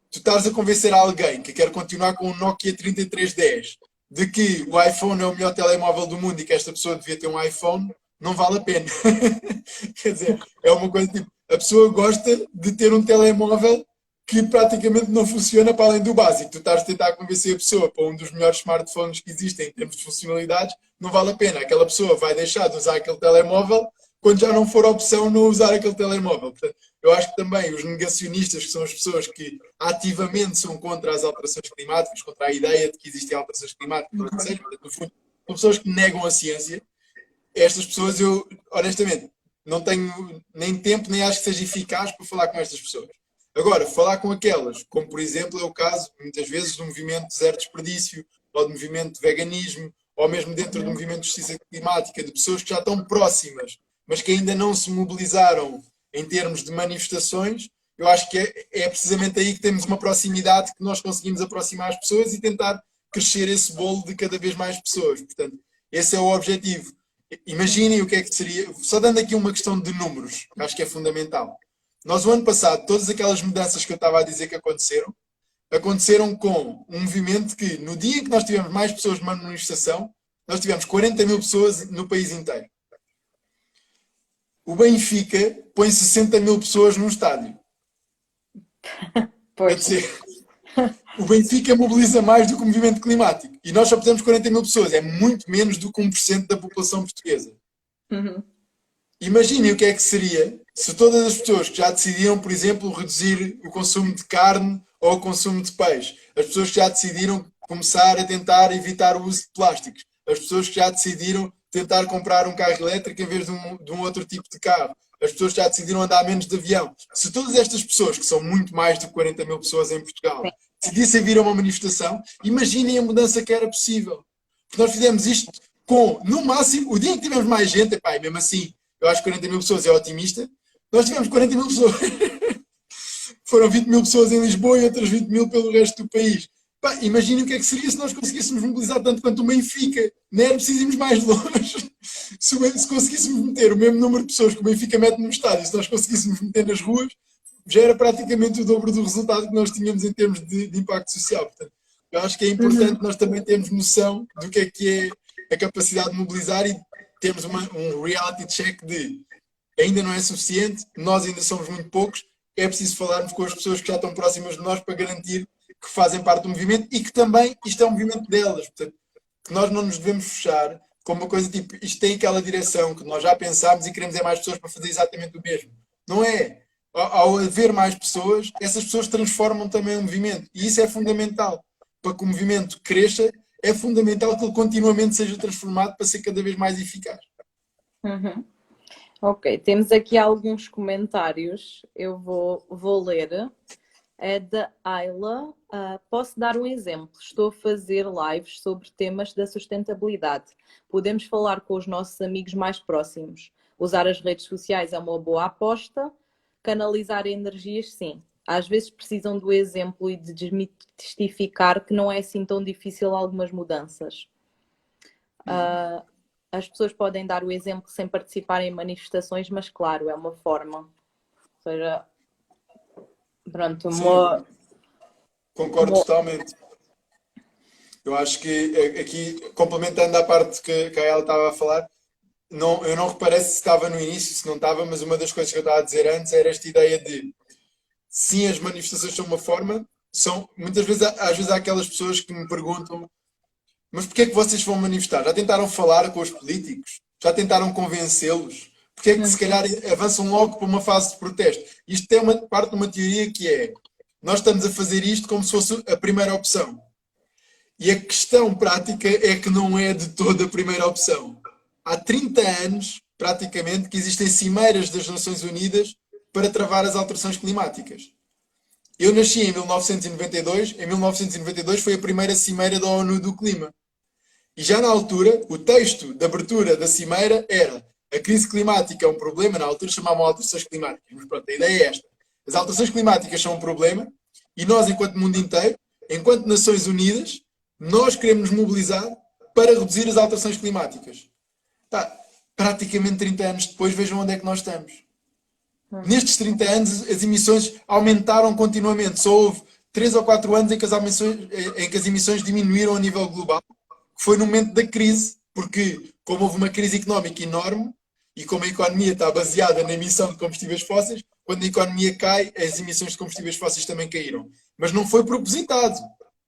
tu estás a convencer alguém que quer continuar com o Nokia 3310 de que o iPhone é o melhor telemóvel do mundo e que esta pessoa devia ter um iPhone, não vale a pena. Quer dizer, é uma coisa tipo, a pessoa gosta de ter um telemóvel que praticamente não funciona para além do básico. Tu estás a tentar convencer a pessoa para um dos melhores smartphones que existem em termos de funcionalidades, não vale a pena. Aquela pessoa vai deixar de usar aquele telemóvel quando já não for opção não usar aquele telemóvel. Portanto, eu acho que também os negacionistas, que são as pessoas que ativamente são contra as alterações climáticas, contra a ideia de que existem alterações climáticas, ou seja, no fundo, são pessoas que negam a ciência. Estas pessoas, eu, honestamente, não tenho nem tempo, nem acho que seja eficaz para falar com estas pessoas. Agora, falar com aquelas, como por exemplo é o caso, muitas vezes, do movimento de zero desperdício, ou do movimento de veganismo, ou mesmo dentro do movimento de justiça climática, de pessoas que já estão próximas, mas que ainda não se mobilizaram em termos de manifestações, eu acho que é precisamente aí que temos uma proximidade que nós conseguimos aproximar as pessoas e tentar crescer esse bolo de cada vez mais pessoas. Portanto, esse é o objetivo. Imaginem o que é que seria, só dando aqui uma questão de números, que acho que é fundamental. Nós, o ano passado, todas aquelas mudanças que eu estava a dizer que aconteceram, aconteceram com um movimento que, no dia em que nós tivemos mais pessoas numa manifestação, nós tivemos 40 mil pessoas no país inteiro. O Benfica põe 60 mil pessoas num estádio. Quer pois. dizer, o Benfica mobiliza mais do que o movimento climático. E nós só pusemos 40 mil pessoas. É muito menos do que 1% da população portuguesa. Uhum. Imaginem o que é que seria se todas as pessoas que já decidiram, por exemplo, reduzir o consumo de carne ou o consumo de peixe, as pessoas que já decidiram começar a tentar evitar o uso de plásticos, as pessoas que já decidiram tentar comprar um carro elétrico em vez de um outro tipo de carro, as pessoas que já decidiram andar menos de avião. Se todas estas pessoas, que são muito mais de 40 mil pessoas em Portugal, Sim. decidissem vir a uma manifestação, imaginem a mudança que era possível. Porque nós fizemos isto com, no máximo, o dia em que tivemos mais gente, epá, e mesmo assim, eu acho que 40 mil pessoas é otimista, nós tivemos 40 mil pessoas. Foram 20 mil pessoas em Lisboa e outras 20 mil pelo resto do país. Pá, imaginem o que é que seria se nós conseguíssemos mobilizar tanto quanto o Benfica. Não era preciso irmos mais longe. Se conseguíssemos meter o mesmo número de pessoas que o Benfica mete no estádio, se nós conseguíssemos meter nas ruas, já era praticamente o dobro do resultado que nós tínhamos em termos de impacto social. Portanto, eu acho que é importante nós também termos noção do que é a capacidade de mobilizar e termos um reality check de ainda não é suficiente, nós ainda somos muito poucos, é preciso falarmos com as pessoas que já estão próximas de nós para garantir que fazem parte do movimento e que também isto é um movimento delas. Portanto, que nós não nos devemos fechar com uma coisa tipo, isto tem aquela direção que nós já pensámos e queremos é mais pessoas para fazer exatamente o mesmo. Não é. Ao haver mais pessoas, essas pessoas transformam também o movimento. E isso é fundamental. Para que o movimento cresça, é fundamental que ele continuamente seja transformado para ser cada vez mais eficaz. Uhum. Ok, temos aqui alguns comentários. Eu vou ler. É da Ayla. Posso dar um exemplo? Estou a fazer lives sobre temas da sustentabilidade. Podemos falar com os nossos amigos mais próximos. Usar as redes sociais é uma boa aposta. Canalizar energias, sim. Às vezes precisam do exemplo e de desmistificar que não é assim tão difícil algumas mudanças. As pessoas podem dar o exemplo sem participar em manifestações, mas claro, é uma forma. Ou seja, pronto, Sim, concordo totalmente. Eu acho que aqui, complementando a parte que a ela estava a falar, não, eu não reparei se estava no início, se não estava, mas uma das coisas que eu estava a dizer antes era esta ideia de sim, as manifestações são uma forma, são muitas vezes, às vezes há aquelas pessoas que me perguntam, mas porquê é que vocês vão manifestar? Já tentaram falar com os políticos? Já tentaram convencê-los? porque é que se calhar avançam logo para uma fase de protesto? Isto é uma parte de uma teoria que é, nós estamos a fazer isto como se fosse a primeira opção. E a questão prática é que não é de toda a primeira opção. Há 30 anos, praticamente, que existem cimeiras das Nações Unidas para travar as alterações climáticas. Eu nasci em 1992, em 1992 foi a primeira cimeira da ONU do Clima. E já na altura, o texto de abertura da cimeira era: a crise climática é um problema, na altura chamavam alterações climáticas, mas pronto, a ideia é esta. As alterações climáticas são um problema e nós, enquanto mundo inteiro, enquanto Nações Unidas, nós queremos nos mobilizar para reduzir as alterações climáticas. Tá, praticamente 30 anos depois, vejam onde é que nós estamos. Nestes 30 anos, as emissões aumentaram continuamente. Só houve 3 ou 4 anos em que as emissões diminuíram a nível global, que foi no momento da crise, porque como houve uma crise económica enorme e como a economia está baseada na emissão de combustíveis fósseis, quando a economia cai, as emissões de combustíveis fósseis também caíram. Mas não foi propositado.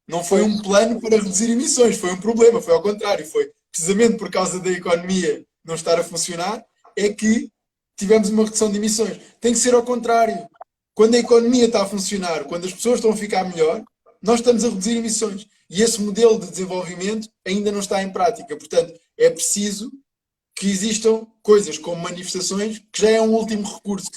Não foi um plano para reduzir emissões, foi um problema, foi ao contrário. Foi precisamente por causa da economia não estar a funcionar, é que tivemos uma redução de emissões. Tem que ser ao contrário. Quando a economia está a funcionar, quando as pessoas estão a ficar melhor, nós estamos a reduzir emissões. E esse modelo de desenvolvimento ainda não está em prática. Portanto, é preciso que existam coisas como manifestações, que já é um último recurso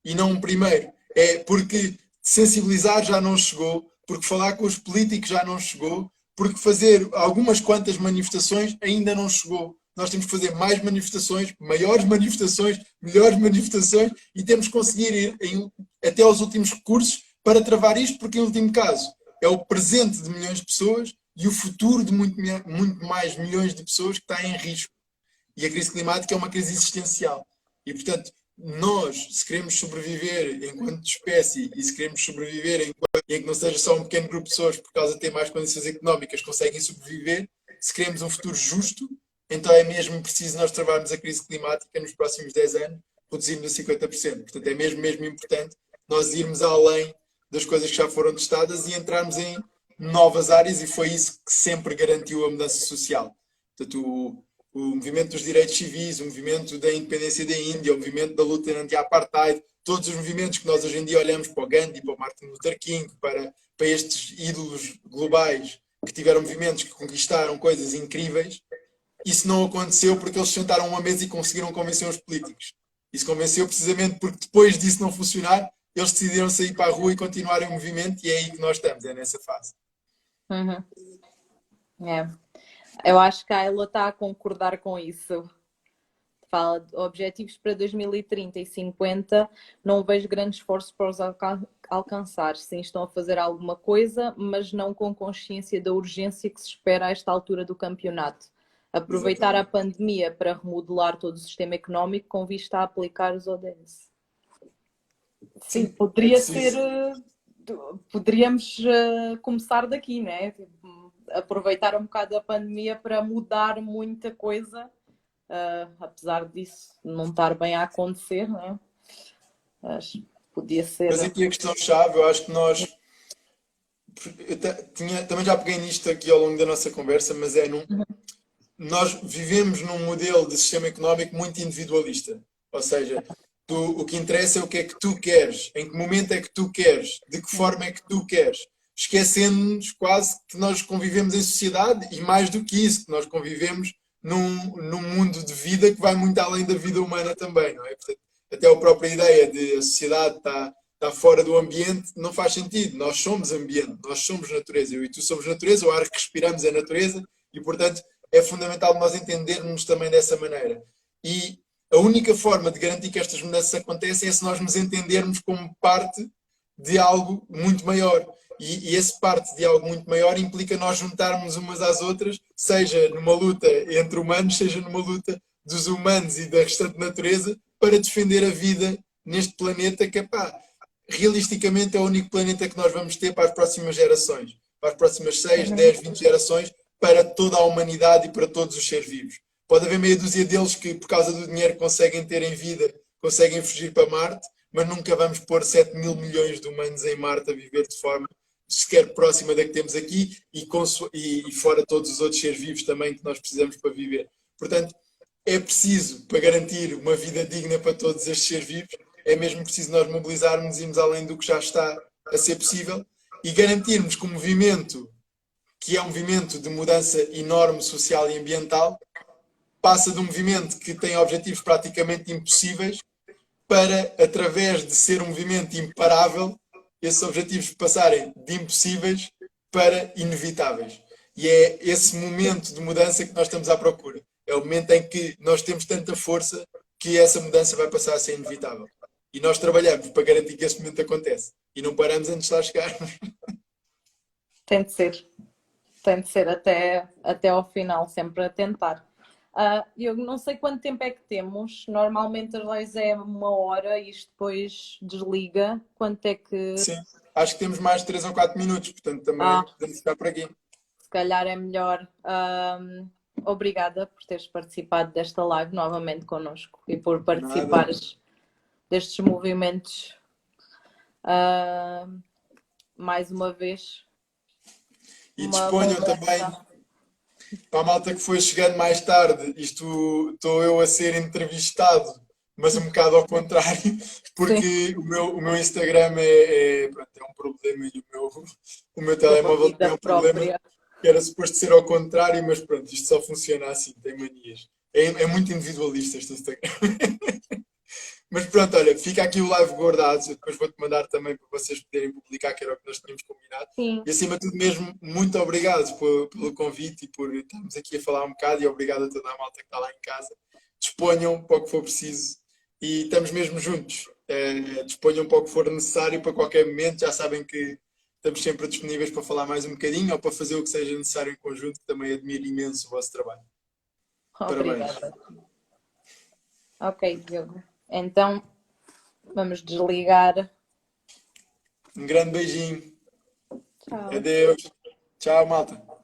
e não um primeiro. É porque sensibilizar já não chegou, porque falar com os políticos já não chegou, porque fazer algumas quantas manifestações ainda não chegou. Nós temos que fazer mais manifestações, maiores manifestações, melhores manifestações e temos que conseguir ir até aos últimos recursos para travar isto, porque em último caso é o presente de milhões de pessoas e o futuro de muito mais milhões de pessoas que está em risco. E a crise climática é uma crise existencial. E, portanto, nós, se queremos sobreviver enquanto espécie e se queremos sobreviver em que não seja só um pequeno grupo de pessoas por causa de ter mais condições económicas conseguem sobreviver, se queremos um futuro justo, então é mesmo preciso nós trabalharmos a crise climática nos próximos 10 anos, reduzindo a 50%. Portanto, é mesmo importante nós irmos além das coisas que já foram testadas e entrarmos em novas áreas, e foi isso que sempre garantiu a mudança social. Portanto, o movimento dos direitos civis, o movimento da independência da Índia, o movimento da luta anti-apartheid, todos os movimentos que nós hoje em dia olhamos para o Gandhi, para o Martin Luther King, para estes ídolos globais que tiveram movimentos que conquistaram coisas incríveis, isso não aconteceu porque eles sentaram a uma mesa e conseguiram convencer os políticos. Isso convenceu precisamente porque depois disso não funcionar, eles decidiram sair para a rua e continuarem o movimento, e é aí que nós estamos, é nessa fase. É. Eu acho que a Ayla está a concordar com isso. Fala de objetivos para 2030 e 50, não vejo grande esforço para os alcançar. Sim, estão a fazer alguma coisa, mas não com consciência da urgência que se espera a esta altura do campeonato. Aproveitar a pandemia para remodelar todo o sistema económico com vista a aplicar os ODS. Sim, poderia ser... Poderíamos começar daqui, né? Aproveitar um bocado a pandemia para mudar muita coisa, apesar disso não estar bem a acontecer, né? Mas podia ser... Mas aqui a questão-chave, eu acho que nós... também já peguei nisto aqui ao longo da nossa conversa, mas nós vivemos num modelo de sistema económico muito individualista. Ou seja, o que interessa é o que é que tu queres, em que momento é que tu queres, de que forma é que tu queres. Esquecendo-nos quase que nós convivemos em sociedade e, mais do que isso, que nós convivemos num mundo de vida que vai muito além da vida humana também, não é? Portanto, até a própria ideia de a sociedade está fora do ambiente não faz sentido. Nós somos ambiente, nós somos natureza. Eu e tu somos natureza, o ar que respiramos é natureza e, portanto, é fundamental nós entendermos também dessa maneira. E a única forma de garantir que estas mudanças acontecem é se nós nos entendermos como parte de algo muito maior. E esse parte de algo muito maior implica nós juntarmos umas às outras, seja numa luta entre humanos, seja numa luta dos humanos e da restante natureza, para defender a vida neste planeta que, realisticamente é o único planeta que nós vamos ter para as próximas gerações. Para as próximas 6, 10, 20 gerações, para toda a humanidade e para todos os seres vivos. Pode haver meia dúzia deles que, por causa do dinheiro que conseguem ter em vida, conseguem fugir para Marte, mas nunca vamos pôr 7 mil milhões de humanos em Marte a viver de forma sequer próxima da que temos aqui e fora todos os outros seres vivos também que nós precisamos para viver. Portanto, é preciso, para garantir uma vida digna para todos estes seres vivos, é mesmo preciso nós mobilizarmos e irmos além do que já está a ser possível e garantirmos que o movimento, que é um movimento de mudança enorme social e ambiental, passa de um movimento que tem objetivos praticamente impossíveis para, através de ser um movimento imparável, esses objetivos passarem de impossíveis para inevitáveis. E é esse momento de mudança que nós estamos à procura. É o momento em que nós temos tanta força que essa mudança vai passar a ser inevitável. E nós trabalhamos para garantir que esse momento acontece. E não paramos antes de lá chegarmos. Tem de ser. Tem de ser até ao final, sempre a tentar. Eu não sei quanto tempo é que temos. Normalmente as lives é 1 hora e isto depois desliga. Quanto é que. Sim, acho que temos mais de 3 ou 4 minutos, portanto também podemos ficar por aqui. Se calhar é melhor. Obrigada por teres participado desta live novamente connosco e por participares destes movimentos mais uma vez. E disponham também, para a malta que foi chegando mais tarde, isto estou eu a ser entrevistado, mas um bocado ao contrário, porque o meu Instagram pronto, é um problema e o meu telemóvel tem um problema que era suposto ser ao contrário, mas pronto, isto só funciona assim, tem manias. É muito individualista este Instagram. Mas pronto, olha, fica aqui o live guardado, eu depois vou-te mandar também para vocês poderem publicar, que era o que nós tínhamos combinado. Sim. E acima de tudo mesmo, muito obrigado pelo convite e por estarmos aqui a falar um bocado e obrigado a toda a malta que está lá em casa. Disponham para o que for preciso e estamos mesmo juntos. Disponham para o que for necessário para qualquer momento, já sabem que estamos sempre disponíveis para falar mais um bocadinho ou para fazer o que seja necessário em conjunto, que também admiro imenso o vosso trabalho. Obrigada. Parabéns. Ok, Diogo. Então, vamos desligar. Um grande beijinho. Tchau. Adeus. Tchau, malta.